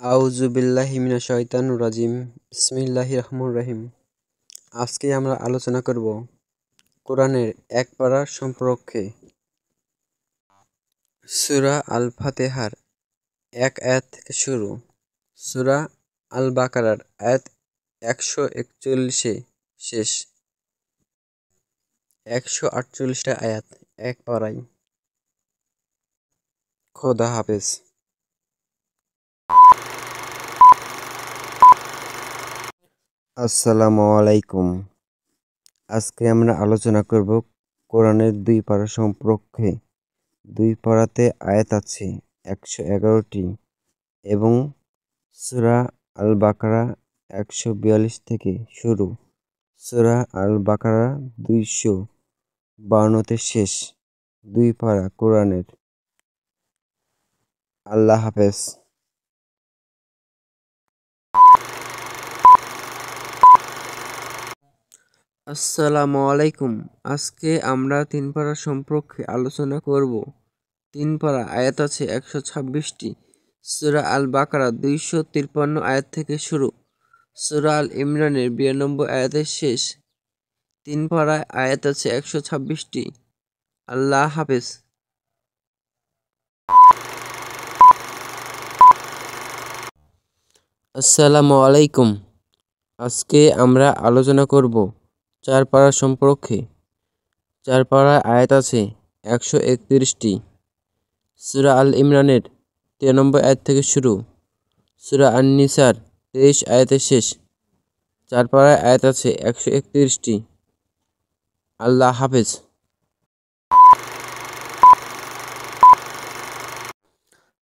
আউযু বিল্লাহি মিনাশ শাইতানির রাজিম। বিসমিল্লাহির রহমানির রহিম। আজকে আমরা আলোচনা করব কোরআনের এক পারা সম্পর্কে। সূরা আল ফাতিহার ১ আয়াত থেকে শুরু। সূরা আল বাকারার আয়াত ১৪১ শেষ। ১৪৮টা আয়াত এক পারায়। খোদা হাফেজ। আসসালামু আলাইকুম। আজকে আমরা আলোচনা করব কোরআনের ২ পারা সম্পর্কে। ২ পারাতে আয়াত আছে ১১১টি এবং সূরা আল বাকারা ১৪২ থেকে শুরু। সূরা আল বাকারা ২৫২তে শেষ। ২ পারা কোরআনের। আল্লাহ হাফেজ। আসসালামু আলাইকুম। আজকে আমরা ৩ পারা সম্পর্কে আলোচনা করব। ৩ পারা আয়াত আছে ১২৬টি। সূরা আল বাকারা ২৫৩ আয়াত থেকে শুরু। সূরা আল ইমরানের ৯২ আয়াতের শেষ। ৩ পারায় আয়াত আছে ১২৬টি। আল্লাহ হাফেজ। আসসালামু আলাইকুম। আজকে আমরা আলোচনা করব ৪ পারা সম্পর্কে। ৪ পারায় আয়াত আছে ১৩১টি। সূরা আল ইমরানের ৯৩ আয়াত থেকে শুরু। সূরা আন-নিসার ২৩ আয়াতের শেষ। ৪ পারায় আয়াত আছে ১৩১টি। আল্লাহ হাফেজ।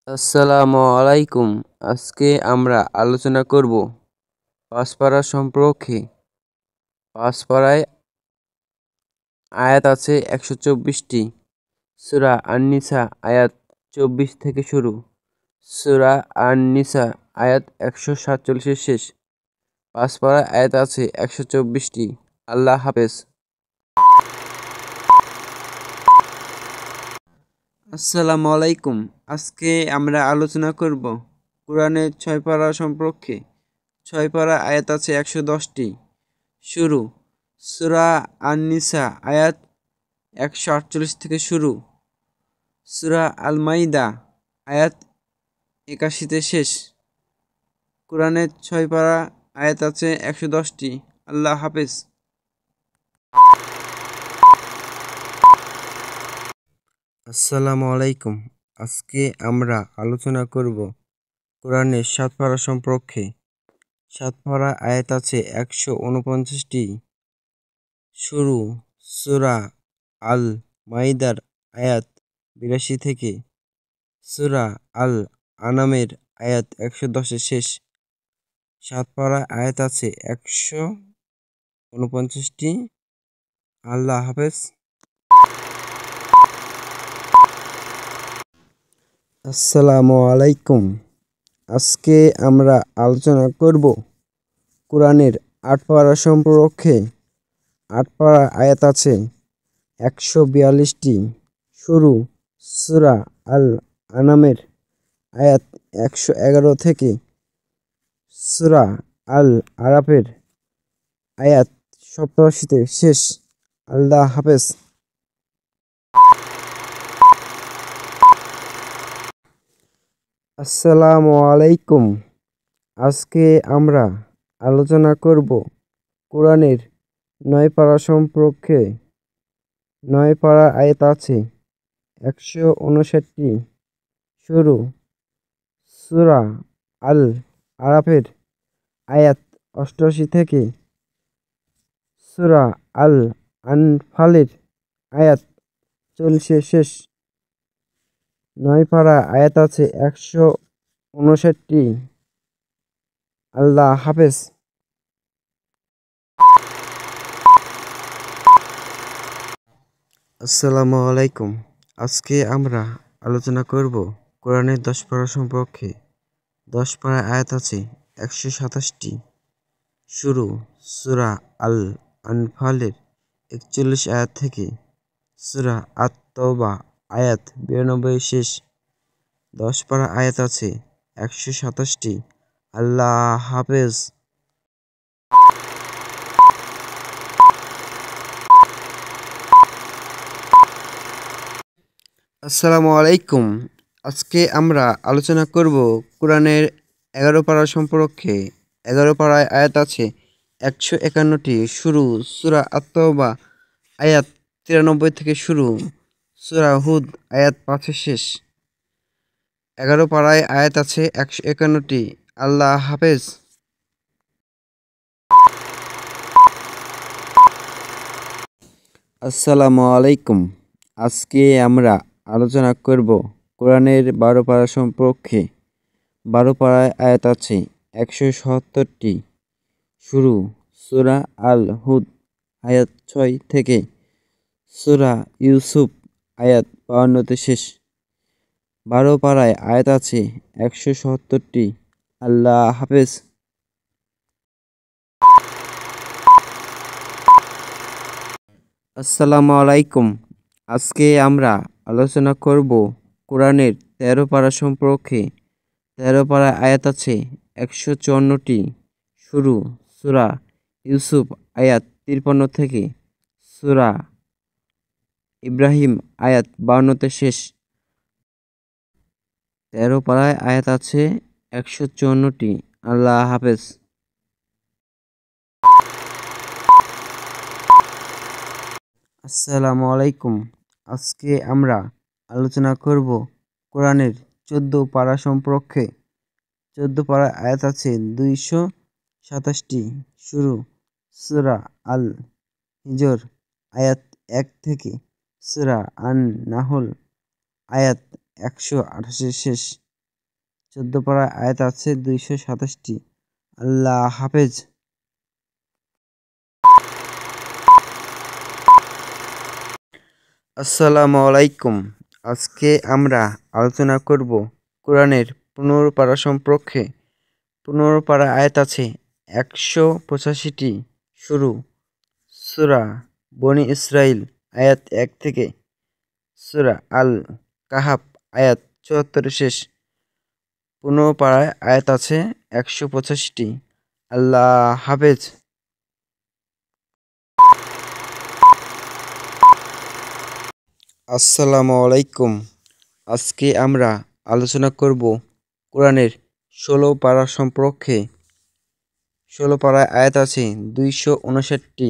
আসসালামু আলাইকুম। আজকে আমরা আলোচনা করব ৫ পারা সম্পর্কে। ৫ পারায় আয়াত আছে ১২৪টি। সূরা আন-নিসা আয়াত ২৪ থেকে শুরু। সূরা আন-নিসা আয়াত ১৪৭ শেষ। ৫ পারায় আয়াত আছে ১২৪টি। আল্লাহ হাফেজ। আসসালামু আলাইকুম। আজকে আমরা আলোচনা করব কোরআনের ৬ পারা সম্পর্কে। ৬ পারা আয়াত আছে ১১০টি। শুরু। সূরা আন-নিসা আয়াত ১৪৮ থেকে শুরু। সূরা আল মাইদা আয়াত ৮১তে শেষ। কোরআনের ৬ পারা আয়াত আছে ১১০টি। আল্লাহ হাফেজ। আসসালামু আলাইকুম। আজকে আমরা আলোচনা করব কোরআনের ৭ পারা সম্পর্কে। ৭ পারা আয়াত আছে ১৪৯টি। শুরু। সূরা আল মাইদার আয়াত ৮২ থেকে। সূরা আল আনামের আয়াত ১১০ শেষ। ৭ পারা আয়াত আছে ১৪৯টি। আল্লাহ হাফেজ। আসসালামু আলাইকুম। আজকে আমরা আলোচনা করব কোরআনের ৮ পারা সম্পর্কে। ৮ পারা আয়াত আছে ১৪২টি। শুরু। সূরা আল আনামের আয়াত ১১১ থেকে। সূরা আল আরাফের আয়াত ৮৭তে শেষ। আল্লাহ হাফেজ। আসসালামু আলাইকুম। আজকে আমরা আলোচনা করব কোরআনের ৯ পারা সম্পর্কে। ৯ পারা আয়াত আছে ১৫৯টি। শুরু। সূরা আল আরাফের আয়াত ৮৮ থেকে। সূরা আল আনফালের আয়াত ৪০ শেষ। ৯ পারা আয়াত আছে ১৫৯টি। আল্লাহ হাফেজ। আসসালামু আলাইকুম। আজকে আমরা আলোচনা করব কোরআনের ১০ পারা সম্পর্কে। ১০ পারা আয়াত আছে ১২৭টি। শুরু। সূরা আল আনফালের ৪১ আয়াত থেকে। সূরা আত-তাওবা আয়াত ৯২ শেষ। ১০ পারা আয়াত আছে 127টি। আল্লাহ হাফেজ। আসসালামু আলাইকুম। আজকে আমরা আলোচনা করব কোরআনের 11 পারা সম্পর্কে। 11 পারায় আয়াত আছে 151টি। শুরু সূরা আত-তাওবা আয়াত 93 থেকে শুরু, সূরা হুদ আয়াত 5 শেষ। 11 পারায় আয়াত আছে 151টি। আল্লাহ হাফেজ। আসসালামু আলাইকুম। আজকে আমরা আলোচনা করব কোরআনের 12 পারা সম্পর্কে। 12 পারায় আয়াত আছে 177টি। শুরু সূরা আল হুদ আয়াত 6 থেকে, সূরা ইউসুফ আয়াত 52 শেষ। 12 পারায় আয়াত আছে 177টি। আল্লাহ হাফেজ। আসসালামু আলাইকুম। আজকে আমরা আলোচনা করব কোরআনের 13 পারা সম্পর্কে। 13 পারায় আয়াত আছে 154টি। শুরু সূরা ইউসুফ আয়াত 53 থেকে, সূরা ইব্রাহিম আয়াত 52 শেষ। 13 পারায় আয়াত আছে 154টি। আল্লাহ হাফেজ। আসসালামু আলাইকুম। আজকে আমরা আলোচনা করব কোরআনের 14 পারা সম্পর্কে। 14 পারায় আয়াত আছে 227টি। শুরু সূরা আল হিজর আয়াত 1 থেকে, সূরা আন নাহল আয়াত 128 শেষ। 14 পারায় আয়াত আছে 227টি। আল্লাহ হাফেজ। আসসালামু আলাইকুম। আজকে আমরা আলোচনা করব কোরআনের 15 পারা সম্পর্কে। 15 পারা আয়াত আছে 185টি। শুরু সূরা বনি ইসরাইল আয়াত 1 থেকে, সূরা আল কাহাফ আয়াত 74 শেষ। 15 পারায় আয়াত আছে 185টি। আল্লাহ হাফেজ। আসসালামু আলাইকুম। আজকে আমরা আলোচনা করব কোরআনের 16 পারা সম্পর্কে। 16 পারায় আয়াত আছে 259টি।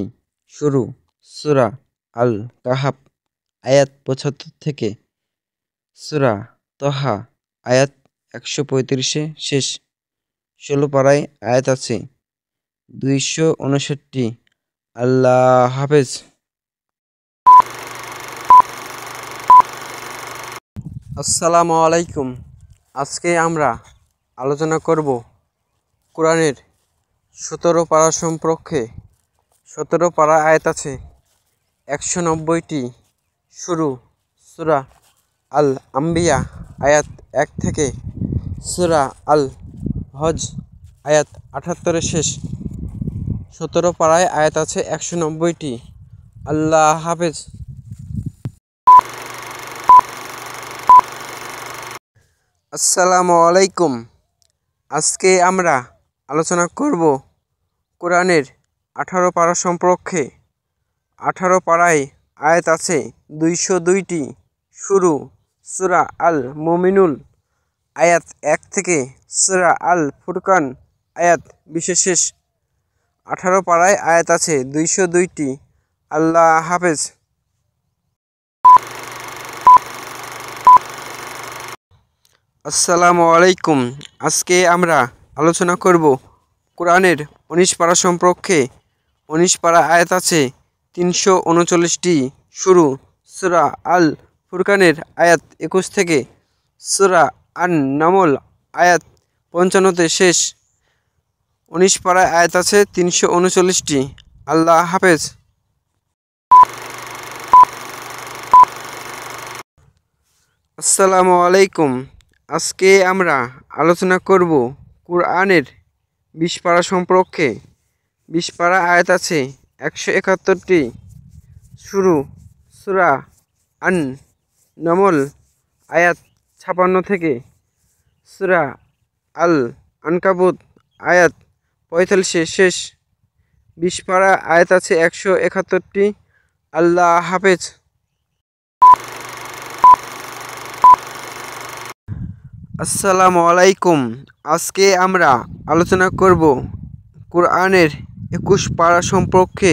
শুরু সূরা আল কাহাফ আয়াত 75 থেকে, সূরা তহা আয়াত 135 শেষ। 16 পারায় আয়াত আছে 259টি। আল্লাহ হাফেজ। আসসালামু আলাইকুম। আজকে আমরা আলোচনা করব কোরআনের 17 পারা সম্পর্কে। 17 পারা আয়াত আছে 190টি। শুরু সূরা আল আম্বিয়া আয়াত 1 থেকে, সূরা আল হজ আয়াত 78 শেষ। 17 পারায় আয়াত আছে 190টি। আল্লাহ হাফেজ। আসসালামু আলাইকুম। আজকে আমরা আলোচনা করব কোরআনের 18 পারা সম্পর্কে। 18 পারায় আয়াত আছে 202টি। শুরু সূরা আল মুমিনুন আয়াত 1 থেকে, সূরা আল ফুরকান আয়াত 20 শেষ। 18 পারায় আয়াত আছে 202টি। আল্লাহ হাফেজ। আসসালামু আলাইকুম। আজকে আমরা আলোচনা করব কোরআনের 19 পারা সম্পর্কে। 19 পারা আয়াত আছে 339টি। শুরু সূরা আল ফুরকানের আয়াত 21 থেকে, সূরা আন নামল আয়াত 55-তে শেষ। 19 পারায় আয়াত আছে 339টি। আল্লাহ হাফেজ। আসসালামু আলাইকুম। আজকে আমরা আলোচনা করব কোরআনের 20 পারা সম্পর্কে। 20 পারা আয়াত আছে 171টি। শুরু সূরা আন নামল আয়াত 56 থেকে, সূরা আল আনকাবুত আয়াত 45 শেষ। 20 পারা আয়াত আছে 171টি। আল্লাহ হাফেজ। আসসালামু আলাইকুম। আজকে আমরা আলোচনা করব কোরআনের 21 পারা সম্পর্কে।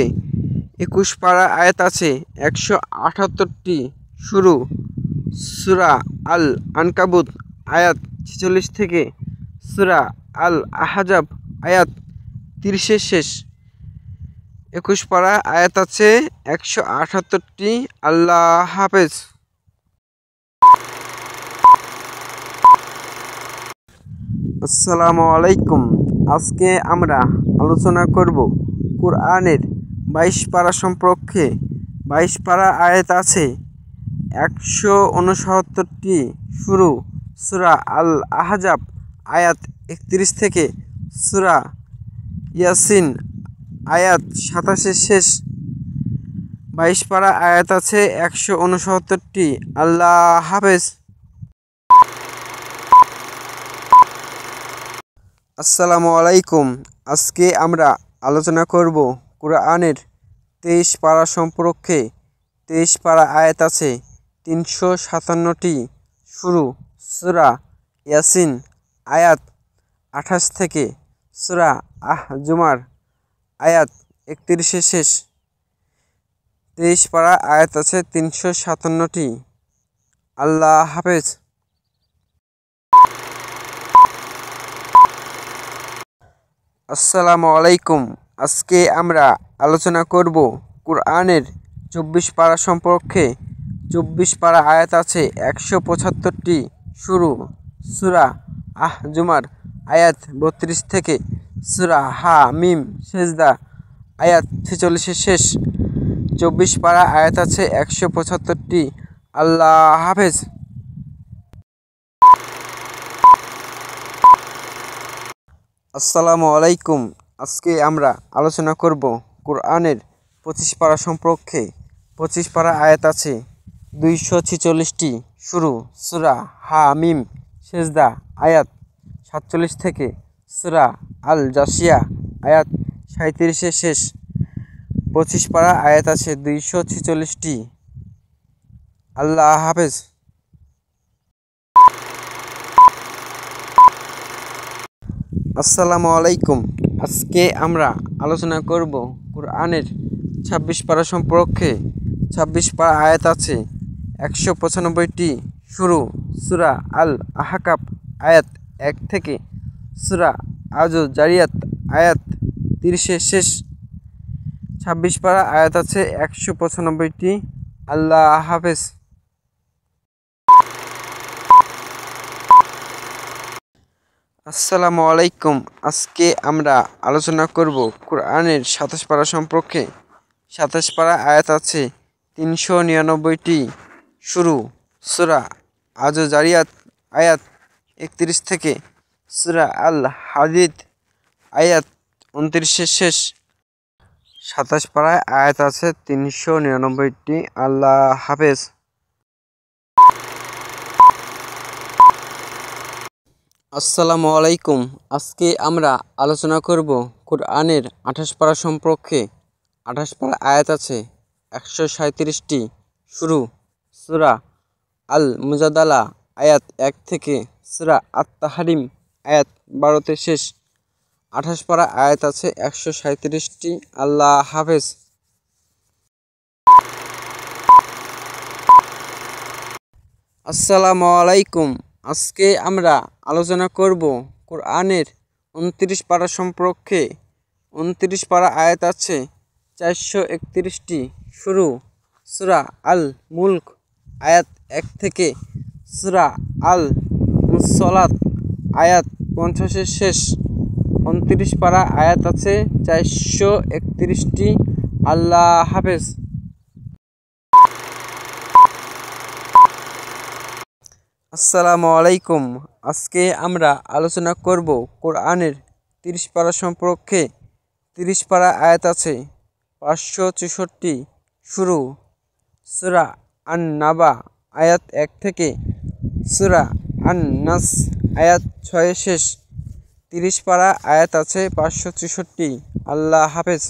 21 পারা আয়াত আছে 178টি। শুরু সূরা আল আনকাবুত আয়াত 46 থেকে সূরা আল আহজাব আয়াত 30 শেষ। 21 পারা আয়াত আছে 178টি। আল্লাহ হাফেজ। আসসালামু আলাইকুম। আজকে আমরা আলোচনা করব কোরআনের 22 পারা সম্পর্কে। 22 পারা আয়াত আছে 169টি। শুরু সূরা আল আহজাব আয়াত 31 থেকে সূরা ইয়াসিন আয়াত 27 শেষ। 22 পারা আয়াত আছে 169টি। আল্লাহ হাফেজ। আসসালামু আলাইকুম। আজকে আমরা আলোচনা করব কোরআনের 23 পারা সম্পর্কে। 23 পারা আয়াত আছে 357টি। শুরু সূরা ইয়াসিন আয়াত 28 থেকে সূরা জুমার আয়াত 31 শেষ। 23 পারা আয়াত আছে 357টি। আল্লাহ হাফেজ। আসসালামু আলাইকুম। আজকে আমরা আলোচনা করব কোরআনের 24 পারা সম্পর্কে। 24 পারা আয়াত আছে 175টি। শুরু সূরা জুমার আয়াত 32 থেকে সূরা মিম সেজদা আয়াত 46 শেষ। 24 পারা আয়াত আছে 175টি। আল্লাহ হাফেজ। আসসালামু আলাইকুম। আজকে আমরা আলোচনা করব কোরআনের 25 পারা সম্পর্কে। 25 পারা আয়াত আছে 246টি। শুরু সূরা মিম সেজদা আয়াত 47 থেকে সূরা আল জাসিয়া আয়াত 37 শেষ। 25 পারা আয়াত আছে 246টি। আল্লাহ হাফেজ। আসসালামু আলাইকুম। আজকে আমরা আলোচনা করব কোরআনের 26 পারা সম্পর্কে। 26 পারা আয়াত আছে 195টি। শুরু সূরা আল আহকাফ আয়াত 1 থেকে সূরা জারিয়াত আয়াত 30 শেষ। 26 পারা আয়াত আছে 195টি। আল্লাহ হাফেজ। আসসালামু আলাইকুম। আজকে আমরা আলোচনা করব কোরআনের 27 পারা সম্পর্কে। 27 পারা আয়াত আছে 399টি। শুরু সূরা জারিয়াত আয়াত 31 থেকে সূরা আল হাদিদ আয়াত 29 শেষ। 27 পারায় আয়াত আছে 399টি। আল্লাহ হাফেজ। আসসালামু আলাইকুম। আজকে আমরা আলোচনা করব কোরআনের 28 পারা সম্পর্কে। 28 পারা আয়াত আছে 137টি। শুরু সূরা আল মুজাদালা আয়াত 1 থেকে সূরা আত-তাহরিম আয়াত 12তে শেষ। 28 পারা আয়াত আছে 137টি। আল্লাহ হাফেজ। আসসালামু আলাইকুম। আজকে আমরা আলোচনা করব কোরআনের 29 পারা সম্পর্কে। 29 পারা আয়াত আছে 431টি। শুরু সূরা আল মুলক আয়াত 1 থেকে সূরা আল মুসসালাত আয়াত 50 শেষ। 29 পারা আয়াত আছে 431টি। আল্লাহ হাফেজ। আসসালামু আলাইকুম। আজকে আমরা আলোচনা করব কোরআনের 30 পারা সম্পর্কে। 30 পারা আয়াত আছে 564টি। শুরু সূরা আন-নাবা আয়াত 1 থেকে সূরা আন-নাস আয়াত 6 শেষ। 30 পারা আয়াত আছে 563। আল্লাহ হাফেজ।